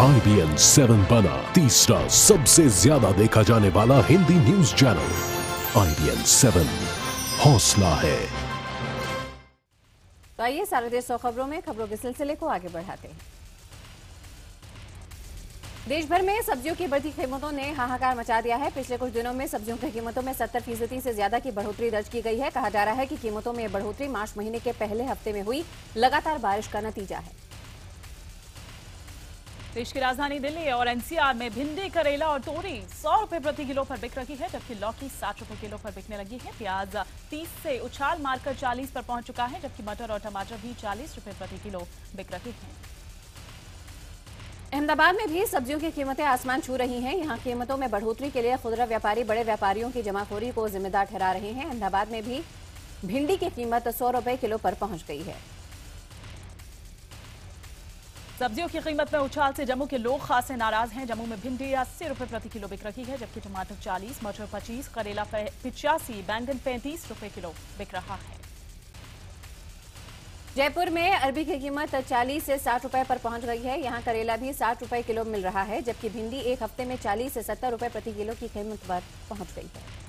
IBN 7 बना तीसरा सबसे ज्यादा देखा जाने वाला हिंदी न्यूज चैनल। IBN 7 हौसला है। तो आइए सारे देश 100 खबरों में खबरों के सिलसिले को आगे बढ़ाते हैं। देश भर में सब्जियों की बढ़ती कीमतों ने हाहाकार मचा दिया है। पिछले कुछ दिनों में सब्जियों की कीमतों में 70% से ज्यादा की बढ़ोतरी दर्ज की गई है। कहा जा रहा है कि कीमतों में बढ़ोतरी मार्च महीने के पहले हफ्ते में हुई लगातार बारिश का नतीजा है। देश की राजधानी दिल्ली और एनसीआर में भिंडी, करेला और तोरी 100 रुपए प्रति किलो पर बिक रही है, जबकि लौकी 60 रुपए किलो पर बिकने लगी है। प्याज 30 से उछाल मारकर 40 पर पहुंच चुका है, जबकि मटर और टमाटर भी 40 रुपए प्रति किलो बिक रही हैं। अहमदाबाद में भी सब्जियों की कीमतें आसमान छू रही हैं। यहां कीमतों में बढ़ोतरी के लिए खुदरा व्यापारी बड़े व्यापारियों की जमाखोरी को जिम्मेदार ठहरा रहे हैं। अहमदाबाद में भी भिंडी की कीमत 100 रुपए किलो पर पहुंच गई है। सब्जियों की कीमत में उछाल से जम्मू के लोग खासे नाराज हैं। जम्मू में भिंडी 80 रुपए प्रति किलो बिक रही है, जबकि टमाटर 40, मटर 25, करेला 85, बैंगन 35 रुपए किलो बिक रहा है। जयपुर में अरबी की कीमत 40 से 60 रुपए पर पहुंच गई है। यहां करेला भी 60 रुपए किलो मिल रहा है, जबकि भिंडी एक हफ्ते में 40 से 70 रुपए प्रति किलो की कीमत पर पहुंच गई है।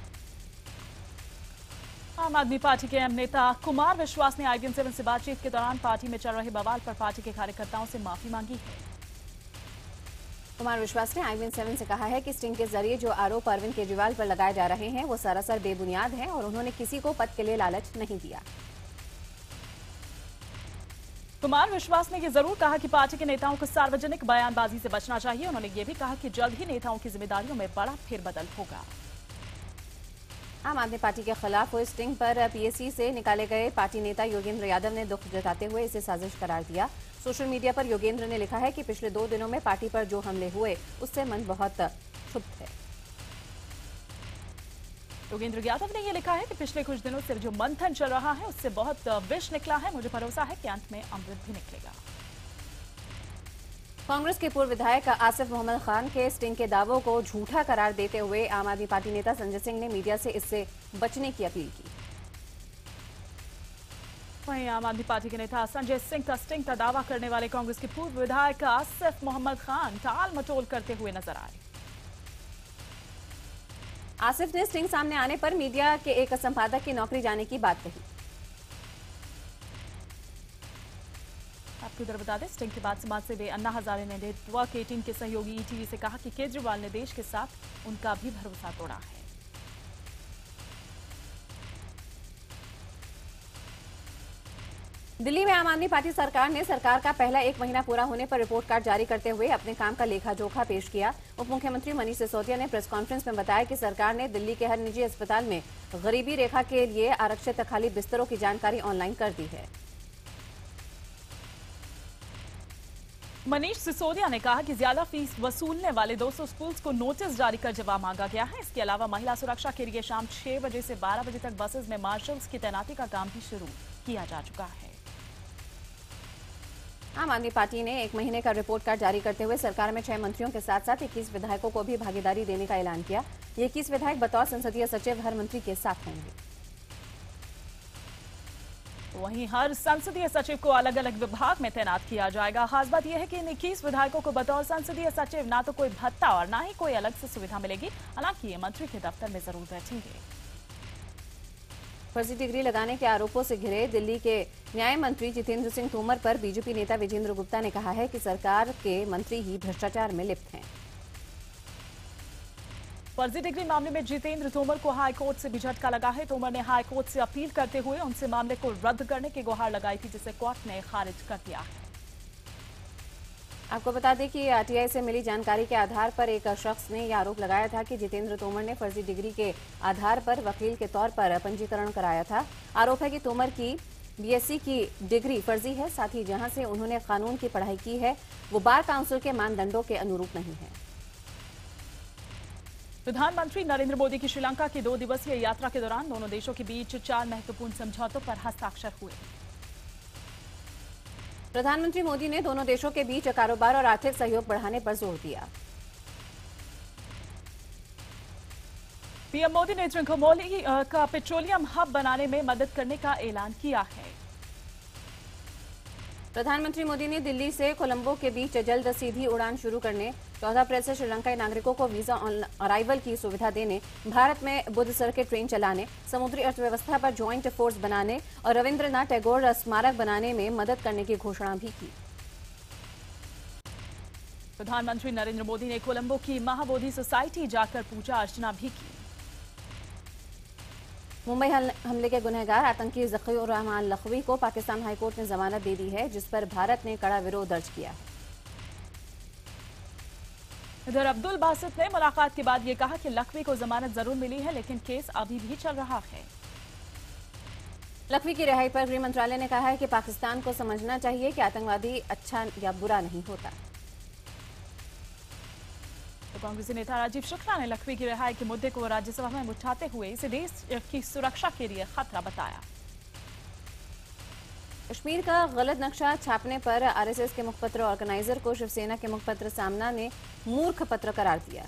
आम आदमी पार्टी के अहम नेता कुमार विश्वास ने IBN 7 से बातचीत के दौरान पार्टी में चल रहे बवाल पर पार्टी के कार्यकर्ताओं से माफी मांगी है। कुमार विश्वास ने IBN 7 से कहा है कि स्टिंग के जरिए जो आरोप अरविंद केजरीवाल पर लगाए जा रहे हैं वो सरासर बेबुनियाद है और उन्होंने किसी को पद के लिए लालच नहीं दिया। कुमार विश्वास ने यह जरूर कहा कि पार्टी के नेताओं को सार्वजनिक बयानबाजी से बचना चाहिए। उन्होंने ये भी कहा कि जल्द ही नेताओं की जिम्मेदारियों में बड़ा फेरबदल होगा। आम आदमी पार्टी के खिलाफ हुए स्टिंग पर PAC से निकाले गए पार्टी नेता योगेंद्र यादव ने दुख जताते हुए इसे साजिश करार दिया। सोशल मीडिया पर योगेंद्र ने लिखा है कि पिछले 2 दिनों में पार्टी पर जो हमले हुए उससे मन बहुत क्षुब्ध है। योगेंद्र यादव ने यह लिखा है कि पिछले कुछ दिनों से जो मंथन चल रहा है उससे बहुत विष निकला है। मुझे भरोसा है कि अंत में अमृत भी निकलेगा। कांग्रेस के पूर्व विधायक आसिफ मोहम्मद खान के स्टिंग के दावों को झूठा करार देते हुए आम आदमी पार्टी नेता संजय सिंह ने मीडिया से इससे बचने की अपील की। वहीं आम आदमी पार्टी के नेता संजय सिंह का स्टिंग का दावा करने वाले कांग्रेस के पूर्व विधायक आसिफ मोहम्मद खान टाल मटोल करते हुए नजर आए। आसिफ ने स्टिंग सामने आने पर मीडिया के एक संपादक की नौकरी जाने की बात कही। आपको इधर बता दें, स्टिंग के बाद समाज सेवी अन्ना हजारे ने नेटवर्क 18 के सहयोगी ETV से कहा कि केजरीवाल ने देश के साथ उनका भी भरोसा तोड़ा है। दिल्ली में आम आदमी पार्टी सरकार ने सरकार का पहला 1 महीना पूरा होने पर रिपोर्ट कार्ड जारी करते हुए अपने काम का लेखा जोखा पेश किया। उप मुख्यमंत्री मनीष सिसोदिया ने प्रेस कॉन्फ्रेंस में बताया कि सरकार ने दिल्ली के हर निजी अस्पताल में गरीबी रेखा के लिए आरक्षित खाली बिस्तरों की जानकारी ऑनलाइन कर दी है। मनीष सिसोदिया ने कहा कि ज्यादा फीस वसूलने वाले 200 स्कूल्स को नोटिस जारी कर जवाब मांगा गया है। इसके अलावा महिला सुरक्षा के लिए शाम 6 बजे से 12 बजे तक बसेस में मार्शल्स की तैनाती का काम भी शुरू किया जा चुका है। आम आदमी पार्टी ने 1 महीने का रिपोर्ट कार्ड जारी करते हुए सरकार में 6 मंत्रियों के साथ साथ 21 विधायकों को भी भागीदारी देने का ऐलान किया। ये 21 विधायक बतौर संसदीय सचिव हर मंत्री के साथ होंगे। वहीं हर संसदीय सचिव को अलग अलग विभाग में तैनात किया जाएगा। खास बात यह है कि इन 21 विधायकों को बतौर संसदीय सचिव ना तो कोई भत्ता और ना ही कोई अलग से सुविधा मिलेगी। हालांकि ये मंत्री के दफ्तर में जरूर बैठेंगे। फर्जी डिग्री लगाने के आरोपों से घिरे दिल्ली के न्याय मंत्री जितेंद्र सिंह तोमर पर बीजेपी नेता विजेंद्र गुप्ता ने कहा है कि सरकार के मंत्री ही भ्रष्टाचार में लिप्त हैं। फर्जी डिग्री मामले में जितेंद्र तोमर को हाईकोर्ट से भी झटका लगा है। तोमर ने हाईकोर्ट से अपील करते हुए उनसे मामले को रद्द करने की गुहार लगाई थी, जिसे कोर्ट ने खारिज कर दिया है। आपको बता दें कि RTI से मिली जानकारी के आधार पर एक शख्स ने यह आरोप लगाया था कि जितेंद्र तोमर ने फर्जी डिग्री के आधार पर वकील के तौर पर पंजीकरण कराया था। आरोप है कि तोमर की BSc की डिग्री फर्जी है, साथ ही जहां से उन्होंने कानून की पढ़ाई की है वो बार काउंसिल के मानदंडों के अनुरूप नहीं है। प्रधानमंत्री नरेंद्र मोदी की श्रीलंका की 2 दिवसीय यात्रा के दौरान दोनों देशों के बीच 4 महत्वपूर्ण समझौतों पर हस्ताक्षर हुए। प्रधानमंत्री मोदी ने दोनों देशों के बीच कारोबार और आर्थिक सहयोग बढ़ाने पर जोर दिया। PM मोदी ने ट्रिंकोमोली का पेट्रोलियम हब बनाने में मदद करने का ऐलान किया है। प्रधानमंत्री मोदी ने दिल्ली से कोलंबो के बीच जल्द सीधी उड़ान शुरू करने, 14 अप्रैल से श्रीलंकाई नागरिकों को वीजा ऑन अराइवल की सुविधा देने, भारत में बुद्धसर के ट्रेन चलाने, समुद्री अर्थव्यवस्था पर ज्वाइंट फोर्स बनाने और रविंद्रनाथ टैगोर स्मारक बनाने में मदद करने की घोषणा भी की। प्रधानमंत्री नरेंद्र मोदी ने कोलंबो की महाबोधि सोसाइटी जाकर पूजा अर्चना भी की। मुंबई हमले के गुनहगार आतंकी ज़कीर रहमान लखवी को पाकिस्तान हाईकोर्ट ने जमानत दे दी है, जिस पर भारत ने कड़ा विरोध दर्ज किया है। इधर अब्दुल बासित ने मुलाकात के बाद ये कहा कि लखवी को जमानत जरूर मिली है, लेकिन केस अभी भी चल रहा है। लखवी की रिहाई पर गृह मंत्रालय ने कहा है कि पाकिस्तान को समझना चाहिए कि आतंकवादी अच्छा या बुरा नहीं होता। तो कांग्रेसी नेता राजीव शुक्ला ने लखवी की रिहाई के मुद्दे को राज्यसभा में उठाते हुए इसे देश की सुरक्षा के लिए खतरा बताया। कश्मीर का गलत नक्शा छापने पर आरएसएस के मुखपत्र ऑर्गेनाइजर को शिवसेना के मुखपत्र सामना ने मूर्ख पत्र करार दिया।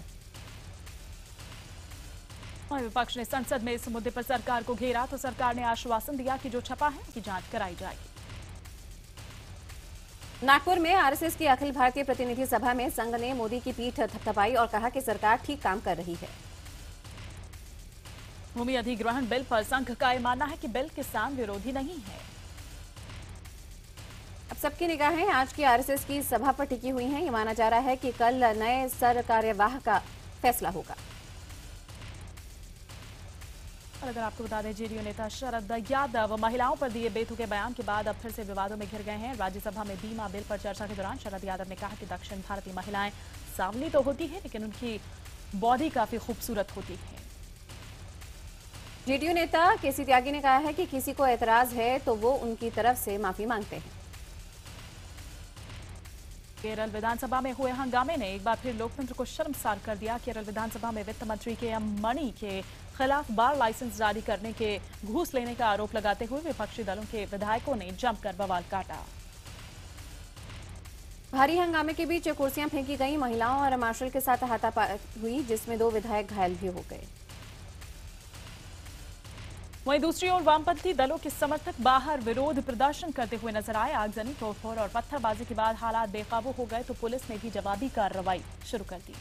और विपक्ष ने संसद में इस मुद्दे पर सरकार को घेरा तो सरकार ने आश्वासन दिया कि जो छपा है उसकी जांच कराई जाएगी। नागपुर में आरएसएस की अखिल भारतीय प्रतिनिधि सभा में संघ ने मोदी की पीठ थपथपाई और कहा कि सरकार ठीक काम कर रही है। भूमि अधिग्रहण बिल पर संघ का यह मानना है कि बिल किसान विरोधी नहीं है। अब सबकी निगाहें आज की आरएसएस की सभा पर टिकी हुई हैं। ये माना जा रहा है कि कल नए सरकार्यवाह का फैसला होगा। और अगर आपको बता दें, जेडीयू नेता शरद यादव महिलाओं पर दिए बेतुके बयान के बाद अब फिर से विवादों में घिर गए हैं। राज्यसभा में बीमा बिल पर चर्चा के दौरान शरद यादव ने कहा कि दक्षिण भारतीय महिलाएं सांवली तो होती है, लेकिन उनकी बॉडी काफी खूबसूरत होती है। जेडीयू नेता केसी त्यागी ने कहा है कि किसी को ऐतराज है तो वो उनकी तरफ से माफी मांगते हैं। केरल विधानसभा में हुए हंगामे ने एक बार फिर लोकतंत्र को शर्मसार कर दिया। केरल विधानसभा में वित्त मंत्री के एम मणि के खिलाफ बार लाइसेंस जारी करने के घूस लेने का आरोप लगाते हुए विपक्षी दलों के विधायकों ने जमकर बवाल काटा। भारी हंगामे के बीच कुर्सियां फेंकी गई, महिलाओं और मार्शल के साथ हाथापाई हुई, जिसमें 2 विधायक घायल भी हो गए। वहीं दूसरी ओर वामपंथी दलों के समर्थक बाहर विरोध प्रदर्शन करते हुए नजर आए। आगजनी, तोड़फोड़ और पत्थरबाजी के बाद हालात बेकाबू हो गए तो पुलिस ने भी जवाबी कार्रवाई शुरू कर दी।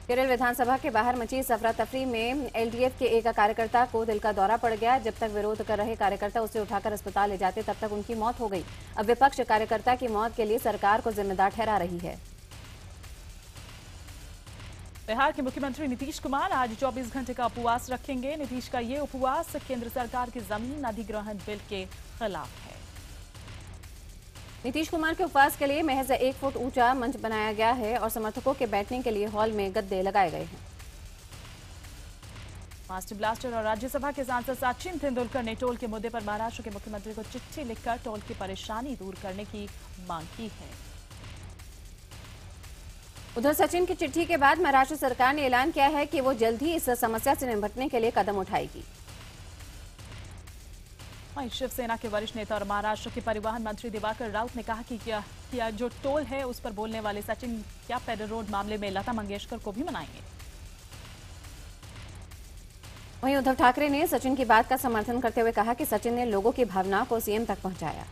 केरल विधानसभा के बाहर मची अफरा तफरी में एलडीएफ के एक कार्यकर्ता को दिल का दौरा पड़ गया। जब तक विरोध कर रहे कार्यकर्ता उसे उठाकर अस्पताल ले जाते तब तक उनकी मौत हो गई। अब विपक्ष कार्यकर्ता की मौत के लिए सरकार को जिम्मेदार ठहरा रही है। बिहार के मुख्यमंत्री नीतीश कुमार आज 24 घंटे का उपवास रखेंगे। नीतीश का ये उपवास केंद्र सरकार के जमीन अधिग्रहण बिल के खिलाफ है। नीतीश कुमार के उपवास के लिए महज 1 फुट ऊंचा मंच बनाया गया है और समर्थकों के बैठने के लिए हॉल में गद्दे लगाए गए हैं। मास्टर ब्लास्टर और राज्यसभा के सांसद सचिन तेंदुलकर ने टोल के मुद्दे पर महाराष्ट्र के मुख्यमंत्री को चिट्ठी लिखकर टोल की परेशानी दूर करने की मांग की है। उधर सचिन की चिट्ठी के बाद महाराष्ट्र सरकार ने ऐलान किया है कि वो जल्द ही इस समस्या से निपटने के लिए कदम उठाएगी। वहीं शिवसेना के वरिष्ठ नेता और महाराष्ट्र के परिवहन मंत्री दिवाकर राउत ने कहा कि क्या जो टोल है उस पर बोलने वाले सचिन क्या पेडर रोड मामले में लता मंगेशकर को भी मनाएंगे। वहीं उद्धव ठाकरे ने सचिन की बात का समर्थन करते हुए कहा कि सचिन ने लोगों की भावनाओं को सीएम तक पहुंचाया।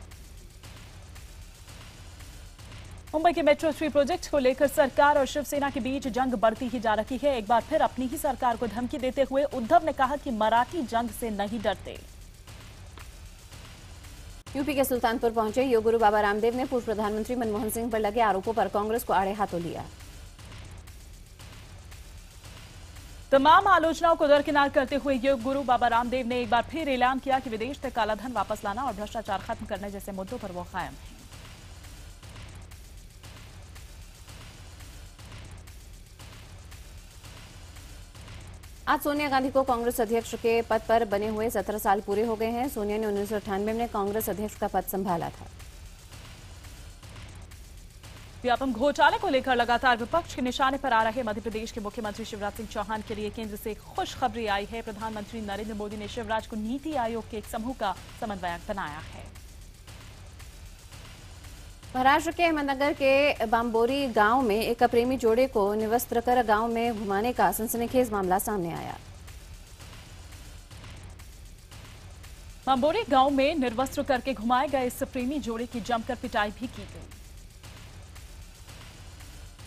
मुंबई के मेट्रो 3 प्रोजेक्ट को लेकर सरकार और शिवसेना के बीच जंग बढ़ती ही जा रही है। एक बार फिर अपनी ही सरकार को धमकी देते हुए उद्धव ने कहा कि मराठी जंग से नहीं डरते। यूपी के सुल्तानपुर पहुंचे योग गुरु बाबा रामदेव ने पूर्व प्रधानमंत्री मनमोहन सिंह पर लगे आरोपों पर कांग्रेस को आड़े हाथों लिया। तमाम आलोचनाओं को दरकिनार करते हुए योग गुरु बाबा रामदेव ने एक बार फिर ऐलान किया कि विदेश से काला धन वापस लाना और भ्रष्टाचार खत्म करने जैसे मुद्दों पर वो कायम है। आज सोनिया गांधी को कांग्रेस अध्यक्ष के पद पर बने हुए 17 साल पूरे हो गए हैं। सोनिया ने 1998 में कांग्रेस अध्यक्ष का पद संभाला था। व्यापम घोटाले को लेकर लगातार विपक्ष के निशाने पर आ रहे मध्य प्रदेश के मुख्यमंत्री शिवराज सिंह चौहान के लिए केंद्र से खुशखबरी आई है। प्रधानमंत्री नरेंद्र मोदी ने शिवराज को नीति आयोग के एक समूह का समन्वयक बनाया है। महाराष्ट्र के अहमदनगर के बांबोरी गांव में एक प्रेमी जोड़े को निवस्त्र कर गांव में घुमाने का सनसनीखेज मामला सामने आया। मंबोरी गांव में निर्वस्त्र करके घुमाए गए इस प्रेमी जोड़े की जमकर पिटाई भी की गई।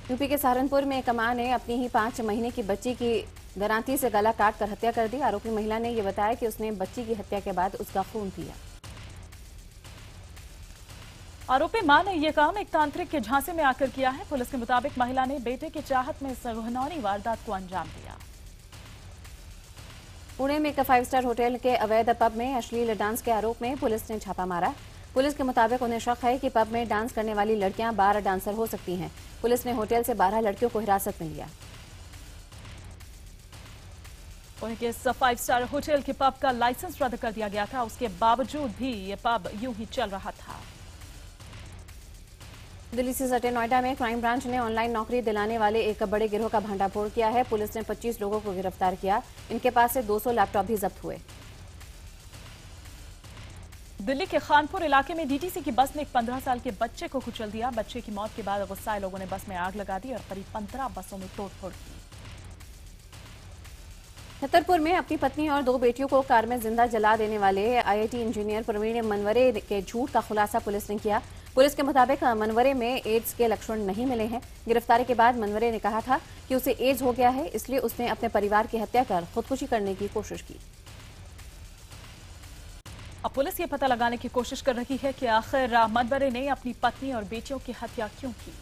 यूपी के सहारनपुर में एक मां ने अपनी ही 5 महीने की बच्ची की दरांती से गला काटकर हत्या कर दी। आरोपी महिला ने यह बताया कि उसने बच्ची की हत्या के बाद उसका खून पिया। आरोपी मां ने यह काम एक तांत्रिक के झांसे में आकर किया है। पुलिस के मुताबिक महिला ने बेटे की चाहत में इस घिनौनी वारदात को अंजाम दिया। पुणे में एक 5 स्टार होटल के अवैध पब में अश्लील डांस के आरोप में पुलिस ने छापा मारा। पुलिस के मुताबिक उन्हें शक है कि पब में डांस करने वाली लड़कियां बार डांसर हो सकती हैं। पुलिस ने होटल से 12 लड़कियों को हिरासत में लिया। पुणे के इस 5 स्टार होटल के पब का लाइसेंस रद्द कर दिया गया था। उसके बावजूद भी ये पब यूं ही चल रहा था। दिल्ली से सटे नोएडा में क्राइम ब्रांच ने ऑनलाइन नौकरी दिलाने वाले एक बड़े गिरोह का भंडाफोड़ किया है। पुलिस ने 25 लोगों को गिरफ्तार किया। इनके पास से 200 लैपटॉप भी जब्त हुए। दिल्ली के खानपुर इलाके में डीटीसी की बस ने एक 15 साल के बच्चे को कुचल दिया। बच्चे की मौत के बाद गुस्साए लोगों ने बस में आग लगा दी और करीब 15 बसों में तोड़फोड़ की। छतरपुर में अपनी पत्नी और 2 बेटियों को कार में जिंदा जला देने वाले आईआईटी इंजीनियर प्रवीण मनवरे के झूठ का खुलासा पुलिस ने किया। पुलिस के मुताबिक मनवरे में एड्स के लक्षण नहीं मिले हैं। गिरफ्तारी के बाद मनवरे ने कहा था कि उसे एड्स हो गया है, इसलिए उसने अपने परिवार की हत्या कर खुदकुशी करने की कोशिश की। अब पुलिस ये पता लगाने की कोशिश कर रही है कि आखिर मनवरे ने अपनी पत्नी और बेटियों की हत्या क्यों की।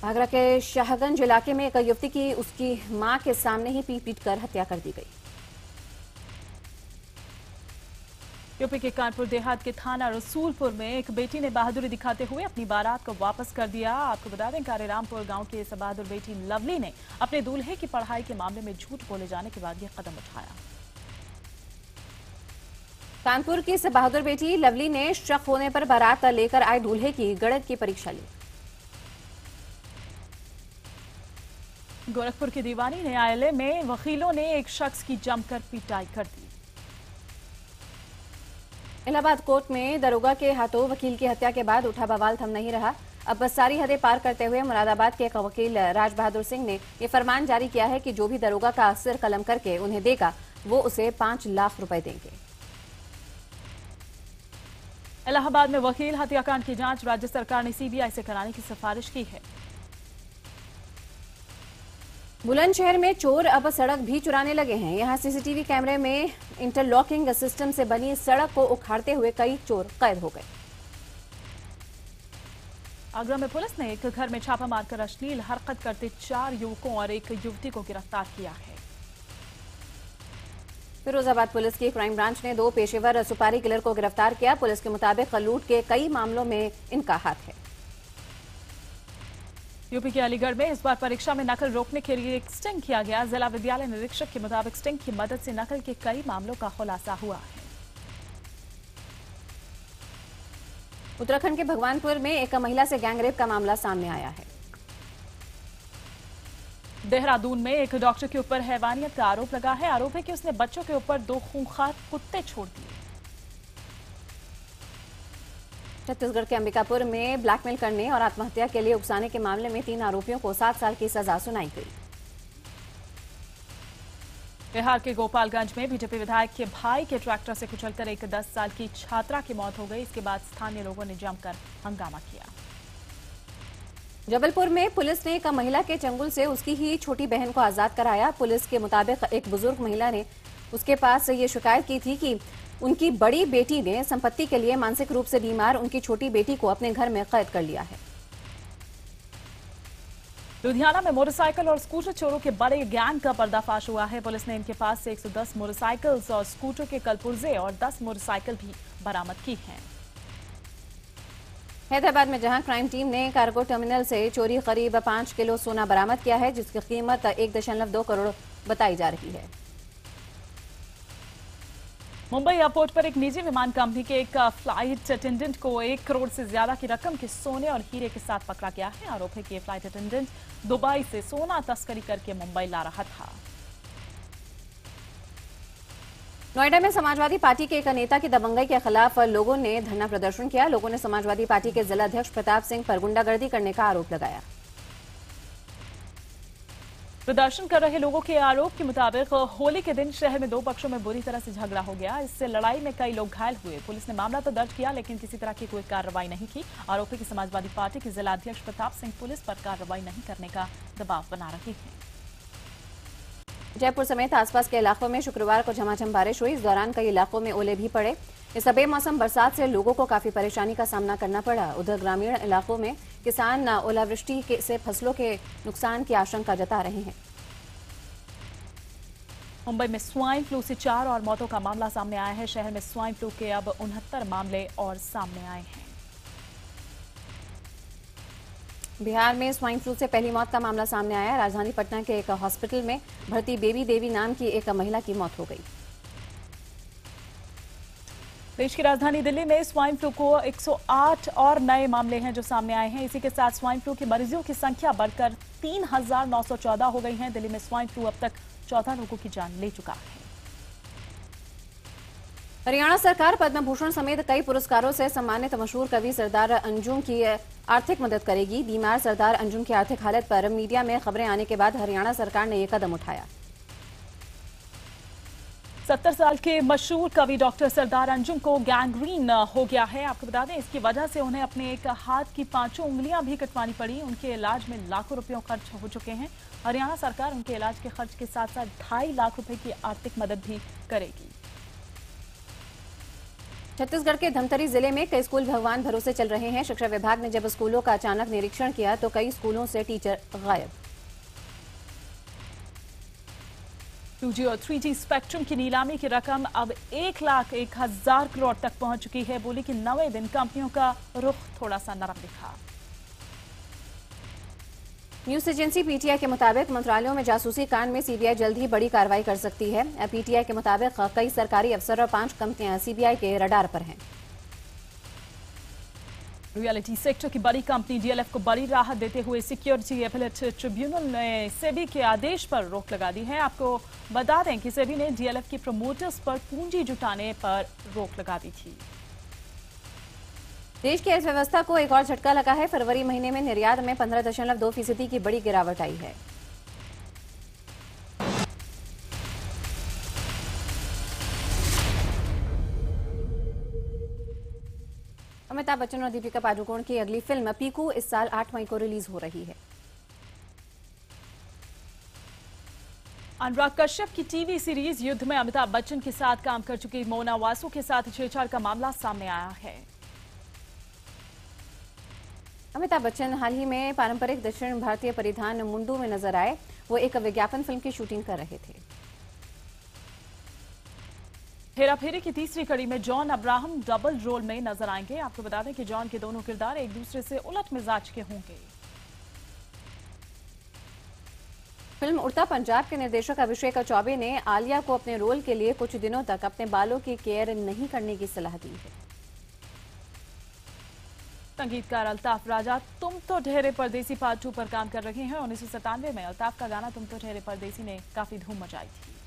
आगरा के शाहगंज इलाके में एक युवती की उसकी मां के सामने ही पीट कर हत्या कर दी गई। यूपी के कानपुर देहात के थाना रसूलपुर में एक बेटी ने बहादुरी दिखाते हुए अपनी बारात को वापस कर दिया। आपको बता दें, कारेरामपुर गांव की इस बहादुर बेटी लवली ने अपने दूल्हे की पढ़ाई के मामले में झूठ बोले जाने के बाद यह कदम उठाया। कानपुर की इस बहादुर बेटी लवली ने शक होने पर बारात लेकर आए दूल्हे की गणित की परीक्षा ली। गोरखपुर के दीवानी न्यायालय में वकीलों ने एक शख्स की जमकर पिटाई कर दी। इलाहाबाद कोर्ट में दरोगा के हाथों वकील की हत्या के बाद उठा बवाल थम नहीं रहा। अब बस सारी हदें पार करते हुए मुरादाबाद के एक वकील राज बहादुर सिंह ने यह फरमान जारी किया है कि जो भी दरोगा का सिर कलम करके उन्हें देगा वो उसे 5 लाख रुपए देंगे। इलाहाबाद में वकील हत्याकांड की जांच राज्य सरकार ने सीबीआई से कराने की सिफारिश की है। बुलंदशहर में चोर अब सड़क भी चुराने लगे हैं। यहां सीसीटीवी कैमरे में इंटरलॉकिंग सिस्टम से बनी सड़क को उखाड़ते हुए कई चोर कैद हो गए। आगरा में पुलिस ने एक घर में छापा मारकर अश्लील हरकत करते 4 युवकों और एक युवती को गिरफ्तार किया है। फिरोजाबाद पुलिस की क्राइम ब्रांच ने 2 पेशेवर सुपारी किलर को गिरफ्तार किया। पुलिस के मुताबिक लूट के कई मामलों में इनका हाथ है। यूपी के अलीगढ़ में इस बार परीक्षा में नकल रोकने के लिए एक स्टिंग किया गया। जिला विद्यालय निरीक्षक के मुताबिक स्टिंग की मदद से नकल के कई मामलों का खुलासा हुआ है। उत्तराखंड के भगवानपुर में एक महिला से गैंगरेप का मामला सामने आया है। देहरादून में एक डॉक्टर के ऊपर हैवानियत का आरोप लगा है। आरोप है कि उसने बच्चों के ऊपर 2 खूंखार कुत्ते छोड़ दिए। छत्तीसगढ़ के अंबिकापुर में ब्लैकमेल करने और आत्महत्या के लिए उकसाने के मामले में 3 आरोपियों को 7 साल की सजा सुनाई गई। बिहार के गोपालगंज में बीजेपी विधायक के भाई के ट्रैक्टर से कुचलकर एक 10 साल की छात्रा की मौत हो गई। इसके बाद स्थानीय लोगों ने जमकर हंगामा किया। जबलपुर में पुलिस ने एक महिला के चंगुल से उसकी ही छोटी बहन को आजाद कराया। पुलिस के मुताबिक एक बुजुर्ग महिला ने उसके पास ये शिकायत की थी कि उनकी बड़ी बेटी ने संपत्ति के लिए मानसिक रूप से बीमार उनकी छोटी बेटी को अपने घर में कैद कर लिया है। लुधियाना में मोटरसाइकिल और स्कूटर चोरों के बड़े गैंग का पर्दाफाश हुआ है। पुलिस ने इनके पास से 110 मोटरसाइकिल्स और स्कूटर के कलपुर्जे और 10 मोटरसाइकिल भी बरामद की हैं। हैदराबाद में जहां क्राइम टीम ने कार्गो टर्मिनल से चोरी करीब 5 किलो सोना बरामद किया है, जिसकी कीमत 1.2 करोड़ बताई जा रही है। मुंबई एयरपोर्ट पर एक निजी विमान कंपनी के एक फ्लाइट अटेंडेंट को 1 करोड़ से ज्यादा की रकम के सोने और हीरे के साथ पकड़ा गया है। आरोप है कि ये फ्लाइट अटेंडेंट दुबई से सोना तस्करी करके मुंबई ला रहा था। नोएडा में समाजवादी पार्टी के एक नेता की दबंगई के खिलाफ लोगों ने धरना प्रदर्शन किया। लोगों ने समाजवादी पार्टी के जिला अध्यक्ष प्रताप सिंह पर गुंडागर्दी करने का आरोप लगाया। प्रदर्शन कर रहे लोगों के आरोप के मुताबिक होली के दिन शहर में दो पक्षों में बुरी तरह से झगड़ा हो गया। इससे लड़ाई में कई लोग घायल हुए। पुलिस ने मामला तो दर्ज किया, लेकिन किसी तरह की कोई कार्रवाई नहीं की। आरोपी की समाजवादी पार्टी के जिला अध्यक्ष प्रताप सिंह पुलिस पर कार्रवाई नहीं करने का दबाव बना रहे हैं। जयपुर समेत आसपास के इलाकों में शुक्रवार को झमाझम बारिश हुई। इस दौरान कई इलाकों में ओले भी पड़े। इस बेमौसम बरसात से लोगों को काफी परेशानी का सामना करना पड़ा। उधर ग्रामीण इलाकों में किसान ओलावृष्टि से फसलों के नुकसान की आशंका जता रहे हैं। मुंबई में स्वाइन फ्लू से 4 और मौतों का मामला सामने आया है। शहर में स्वाइन फ्लू के अब 69 मामले और सामने आए हैं। बिहार में स्वाइन फ्लू से पहली मौत का मामला सामने आया है। राजधानी पटना के एक हॉस्पिटल में भर्ती बेबी देवी नाम की एक महिला की मौत हो गई। देश की राजधानी दिल्ली में स्वाइन फ्लू को 108 और नए मामले हैं जो सामने आए हैं। इसी के साथ स्वाइन फ्लू के मरीजों की संख्या बढ़कर 3,914 हो गई है। दिल्ली में स्वाइन फ्लू अब तक 14 लोगों की जान ले चुका है। हरियाणा सरकार पद्म भूषण समेत कई पुरस्कारों से सम्मानित मशहूर कवि सरदार अंजुम की आर्थिक मदद करेगी। बीमार सरदार अंजुम की आर्थिक हालत पर मीडिया में खबरें आने के बाद हरियाणा सरकार ने यह कदम उठाया। 70 साल के मशहूर कवि डॉक्टर सरदार अंजुम को गैंग्रीन हो गया है। आपको बता दें, इसकी वजह से उन्हें अपने एक हाथ की 5 उंगलियां भी कटवानी पड़ी। उनके इलाज में लाखों रुपयों खर्च हो चुके हैं। हरियाणा सरकार उनके इलाज के खर्च के साथ साथ 2.5 लाख रुपए की आर्थिक मदद भी करेगी। छत्तीसगढ़ के धमतरी जिले में कई स्कूल भगवान भरोसे चल रहे हैं। शिक्षा विभाग ने जब स्कूलों का अचानक निरीक्षण किया तो कई स्कूलों से टीचर गायब। 2G और 3G स्पेक्ट्रम की नीलामी की रकम अब 1,01,000 करोड़ तक पहुंच चुकी है। बोली कि 9वें दिन कंपनियों का रुख थोड़ा सा नरम दिखा। न्यूज एजेंसी पीटीआई के मुताबिक मंत्रालयों में जासूसी कांड में सीबीआई जल्द ही बड़ी कार्रवाई कर सकती है। पीटीआई के मुताबिक कई सरकारी अफसर और 5 कंपनियां सीबीआई के रडार पर हैं। रियलिटी सेक्टर की बड़ी कंपनी डीएलएफ को बड़ी राहत देते हुए सिक्योरिटी एपेलेट ट्रिब्यूनल ने सेबी के आदेश पर रोक लगा दी है। आपको बता दें कि सेबी ने डीएलएफ के प्रमोटर्स पर पूंजी जुटाने पर रोक लगा दी थी। देश की अर्थव्यवस्था को एक और झटका लगा है। फरवरी महीने में निर्यात में 15.2% की बड़ी गिरावट आई है। अमिताभ बच्चन और दीपिका पादुकोण की अगली फिल्म पीकू इस साल 8 मई को रिलीज हो रही है। अनुराग कश्यप की टीवी सीरीज युद्ध में अमिताभ बच्चन के साथ काम कर चुकी मोना वासु के साथ छेड़छाड़ का मामला सामने आया है। अमिताभ बच्चन हाल ही में पारंपरिक दक्षिण भारतीय परिधान मुंडू में नजर आए। वो एक विज्ञापन फिल्म की शूटिंग कर रहे थे। हेराफेरी की तीसरी कड़ी में जॉन अब्राहम डबल रोल में नजर आएंगे। आपको बता दें कि जॉन के दोनों किरदार एक दूसरे से उलट मिजाज के होंगे। फिल्म उड़ता पंजाब के निर्देशक अभिषेक चौबे ने आलिया को अपने रोल के लिए कुछ दिनों तक अपने बालों की केयर नहीं करने की सलाह दी है। संगीतकार अल्ताफ राजा तुम तो ठहरे परदेसी पार्ट 2 पर काम कर रहे हैं। 1997 में अल्ताफ का गाना तुम तो ठहरे परदेसी ने काफी धूम मचाई थी।